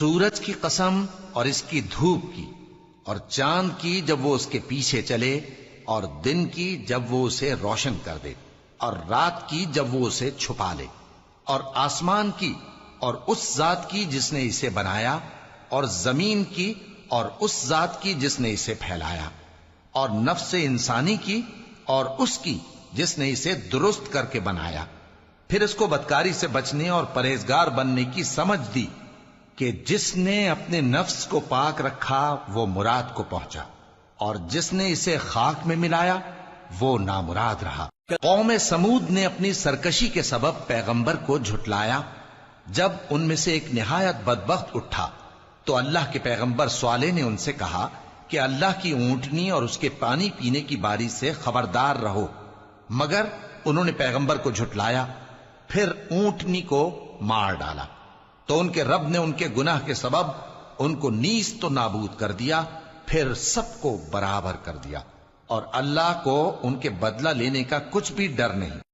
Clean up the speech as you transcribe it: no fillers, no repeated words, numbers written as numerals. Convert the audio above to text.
سورج کی قسم اور اس کی دھوپ کی، اور چاند کی جب وہ اس کے پیچھے چلے، اور دن کی جب وہ اسے روشن کر دے، اور رات کی جب وہ اسے چھپا لے، اور آسمان کی اور اس ذات کی جس نے اسے بنایا، اور زمین کی اور اس ذات کی جس نے اسے پھیلایا، اور نفس انسانی کی اور اس کی جس نے اسے درست کر کے بنایا، پھر اس کو بدکاری سے بچنے اور پرہیزگار بننے کی سمجھ دی کہ جس نے اپنے نفس کو پاک رکھا وہ مراد کو پہنچا، اور جس نے اسے خاک میں ملایا وہ نامراد رہا۔ قوم سمود نے اپنی سرکشی کے سبب پیغمبر کو جھٹلایا۔ جب ان میں سے ایک نہایت بدبخت اٹھا تو اللہ کے پیغمبر صالح نے ان سے کہا کہ اللہ کی اونٹنی اور اس کے پانی پینے کی باری سے خبردار رہو، مگر انہوں نے پیغمبر کو جھٹلایا، پھر اونٹنی کو مار ڈالا تو ان کے رب نے ان کے گناہ کے سبب ان کو نیست و نابود کر دیا، پھر سب کو برابر کر دیا، اور اللہ کو ان کے بدلہ لینے کا کچھ بھی ڈر نہیں۔